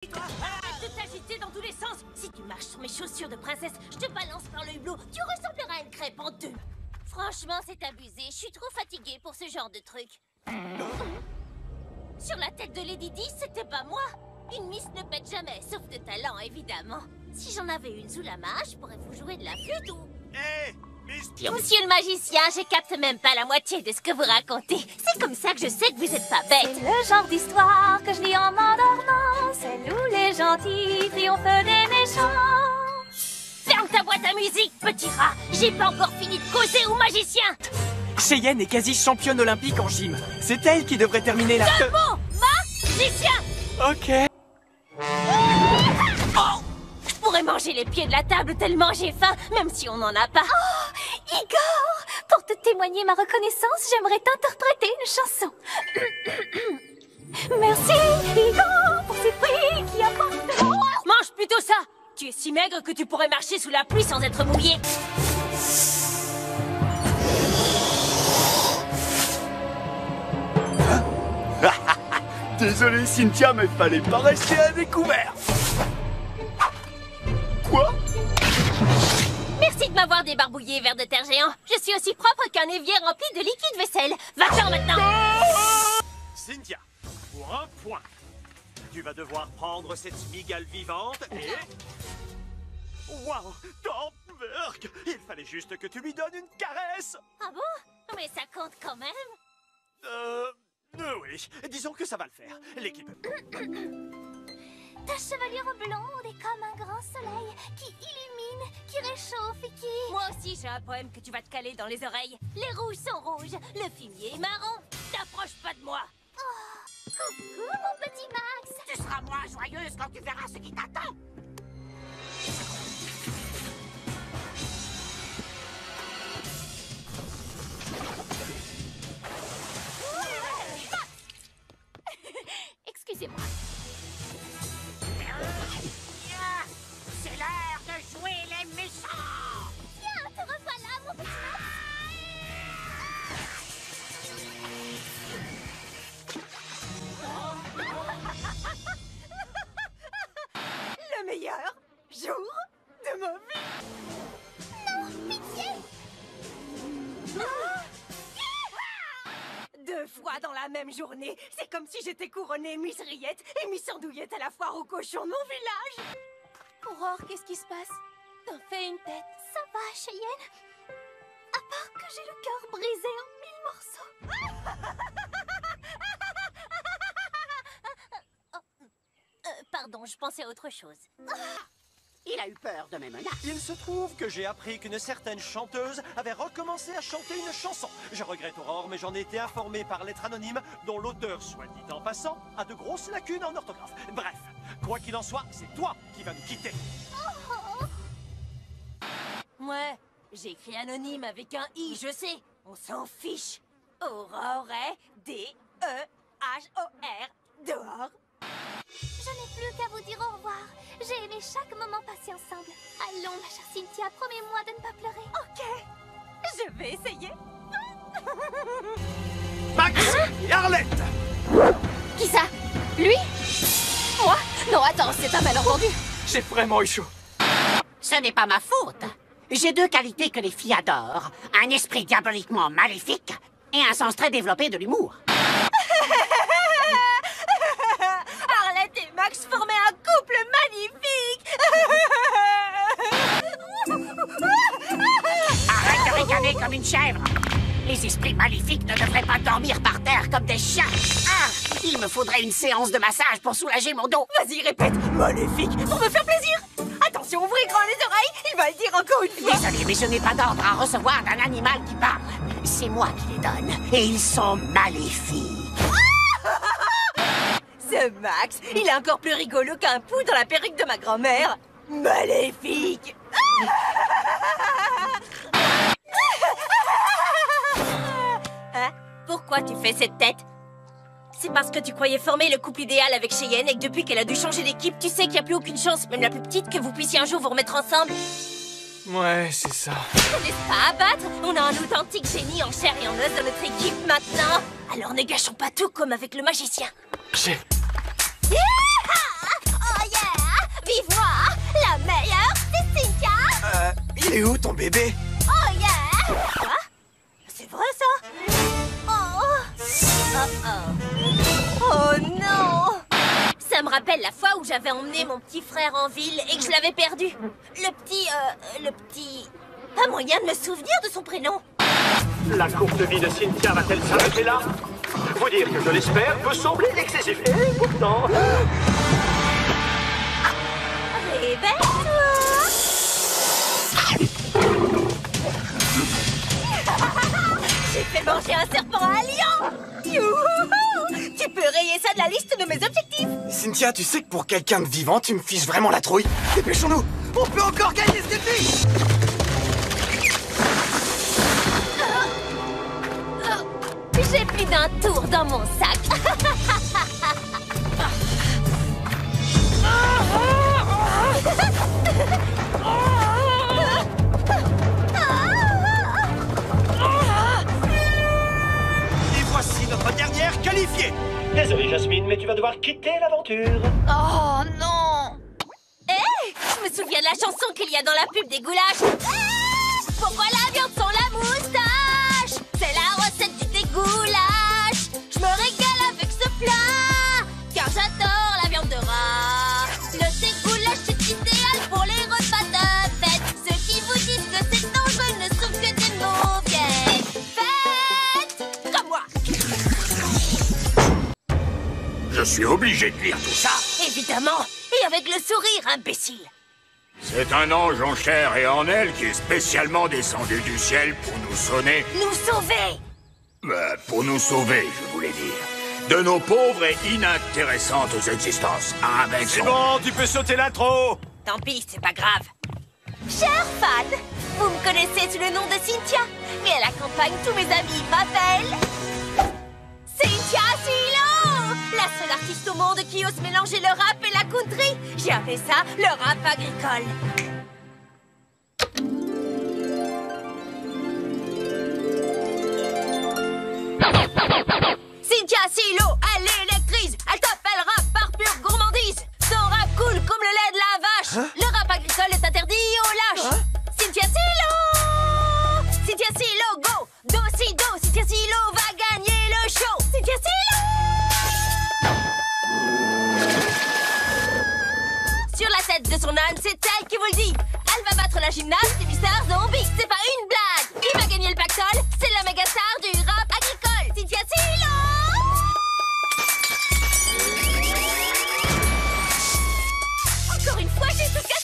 Arrête de t'agiter dans tous les sens. Si tu marches sur mes chaussures de princesse, je te balance par le hublot. Tu ressembleras à une crêpe en deux. Franchement, c'est abusé. Je suis trop fatiguée pour ce genre de truc. Sur la tête de Lady Di, c'était pas moi. Une miss ne pète jamais, sauf de talent, évidemment. Si j'en avais une sous la main, je pourrais vous jouer de la flûte ou... Hé, Monsieur le magicien, je capte même pas la moitié de ce que vous racontez. C'est comme ça que je sais que vous êtes pas bête. C'est le genre d'histoire que je lis en m'endormant. Celle où les gentils triomphent des méchants. Ferme ta boîte à musique, petit rat. J'ai pas encore fini de causer au magicien. Cheyenne est quasi championne olympique en gym. C'est elle qui devrait terminer la... C'est bon, magicien. Ok. Oh, je pourrais manger les pieds de la table tellement j'ai faim, même si on n'en a pas. Oh, Igor, pour te témoigner ma reconnaissance, j'aimerais t'interpréter une chanson. Merci, Igor, pour ces prix qui apportent... Mange plutôt ça. Tu es si maigre que tu pourrais marcher sous la pluie sans être mouillé. Désolé Cynthia, mais fallait pas rester à découvert. Quoi? Merci de m'avoir débarbouillé, ver de terre géant. Je suis aussi propre qu'un évier rempli de liquide vaisselle. Va-t'en maintenant. Cynthia, pour un point, tu vas devoir prendre cette migale vivante et... Waouh, Thornberg! Il fallait juste que tu lui donnes une caresse. Ah bon? Mais ça compte quand même. Oui, disons que ça va le faire. L'équipe... Ta chevelure blonde est comme un grand soleil qui illumine, qui réchauffe et qui... Moi aussi, j'ai un poème que tu vas te caler dans les oreilles. Les rouges sont rouges, le fumier est marron. T'approches pas de moi. Oh, coucou, mon petit Max. Tu seras moins joyeuse quand tu verras ce qui t'attend. Excusez-moi. C'est l'heure de jouer les méchants. Tiens, te revoilà, mon petit Max. Le meilleur jour de ma vie. Non, pitié. 2 fois dans la même journée. C'est comme si j'étais couronnée Miss Riette et Miss Andouillette à la foire aux cochons de mon village. Aurore, qu'est-ce qui se passe? T'en fais une tête. Ça va, Cheyenne? À part que j'ai le cœur brisé en 1000 morceaux. Pardon, je pensais à autre chose. Il a eu peur de mes menaces. Il se trouve que j'ai appris qu'une certaine chanteuse avait recommencé à chanter une chanson. Je regrette Aurore, mais j'en ai été informé par lettre anonyme, dont l'auteur, soit dit en passant, a de grosses lacunes en orthographe. Bref, quoi qu'il en soit, c'est toi qui vas nous quitter. Ouais, j'ai écrit anonyme avec un I, je sais. On s'en fiche. Aurore est D-E-H-O-R. Dehors. Je n'ai plus qu'à vous dire au revoir. J'ai aimé chaque moment passé ensemble. Allons, ma chère Cynthia, promets-moi de ne pas pleurer. Ok, je vais essayer. Max et Arlette! Qui ça? Lui? Moi? Non, attends, c'est un malentendu. J'ai vraiment eu chaud. Ce n'est pas ma faute. J'ai 2 qualités que les filles adorent. Un esprit diaboliquement maléfique et un sens très développé de l'humour. Arlette et Max formaient un couple magnifique. Arrête de ricaner comme une chèvre. Les esprits maléfiques ne devraient pas dormir par terre comme des chiens. Ah, il me faudrait une séance de massage pour soulager mon dos. Vas-y, répète. Maléfique, pour me faire plaisir. Attention, ouvrez grand les oreilles. Il va le dire encore une fois. Désolé, mais je n'ai pas d'ordre à recevoir d'un animal qui parle. C'est moi qui les donne. Et ils sont maléfiques. Ce Max, il est encore plus rigolo qu'un pou dans la perruque de ma grand-mère. Maléfique. Hein? Pourquoi tu fais cette tête? C'est parce que tu croyais former le couple idéal avec Cheyenne et que depuis qu'elle a dû changer d'équipe, tu sais qu'il n'y a plus aucune chance, même la plus petite, que vous puissiez un jour vous remettre ensemble. Ouais, c'est ça. On laisse pas abattre. On a un authentique génie en chair et en os dans notre équipe maintenant. Alors ne gâchons pas tout comme avec le magicien. J'ai... Oh, C'est où ton bébé? Oh yeah! Quoi? C'est vrai ça? Oh non! Ça me rappelle la fois où j'avais emmené mon petit frère en ville et que je l'avais perdu. Le petit... Pas moyen de me souvenir de son prénom. La courte vie de Cynthia va-t-elle s'arrêter là? Faut dire que je l'espère peut sembler excessif. Et pourtant... Réveille-toi! J'ai fait manger un serpent à un lion! Youhou! Tu peux rayer ça de la liste de mes objectifs! Cynthia, tu sais que pour quelqu'un de vivant, tu me fiches vraiment la trouille. Dépêchons-nous! On peut encore gagner ce défi! J'ai plus d'un tour dans mon sac! Et voici notre dernière qualifiée. Désolé Jasmine, mais tu vas devoir quitter l'aventure. Oh non! Hé! Je me souviens de la chanson qu'il y a dans la pub des goulash! Pourquoi la viande sans la moustache? C'est la recette du dégoulash! Je me régale avec ce plat! Car j'adore la viande de rat! Le dégoulash est idéal pour les repas de fête! Ceux qui vous disent que c'est dangereux ne sont que des mauvaises fêtes! Comme moi! Je suis obligé de lire tout ça. Évidemment! Et avec le sourire, imbécile! C'est un ange en chair et en aile qui est spécialement descendu du ciel pour nous sonner. Nous sauver! Pour nous sauver, je voulais dire. De nos pauvres et inintéressantes existences. Avec C'est son... bon, tu peux sauter l'intro. Tant pis, c'est pas grave. Chers fans, vous me connaissez sous le nom de Cynthia, mais à la campagne, tous mes amis m'appellent... Cynthia Silo! La seule artiste au monde qui ose mélanger le rap et la country. J'ai appelé ça le rap agricole. Cynthia Silo, elle électrise. Elle t'appellera par pure gourmandise. Son rap coule comme le lait de la vache. Le rap agricole est interdit aux lâches. Cynthia Silo! Cynthia Silo, go! Do, si, do. Cynthia Silo va gagner le show. Cynthia Silo! Sur la tête de son âne, c'est elle qui vous le dit. Elle va battre la gymnaste du Mister Zombie. C'est pas une blague. Qui va gagner le pactole? C'est la méga star du rap agricole. Cynthia Silo! Encore une fois, j'ai tout cassé.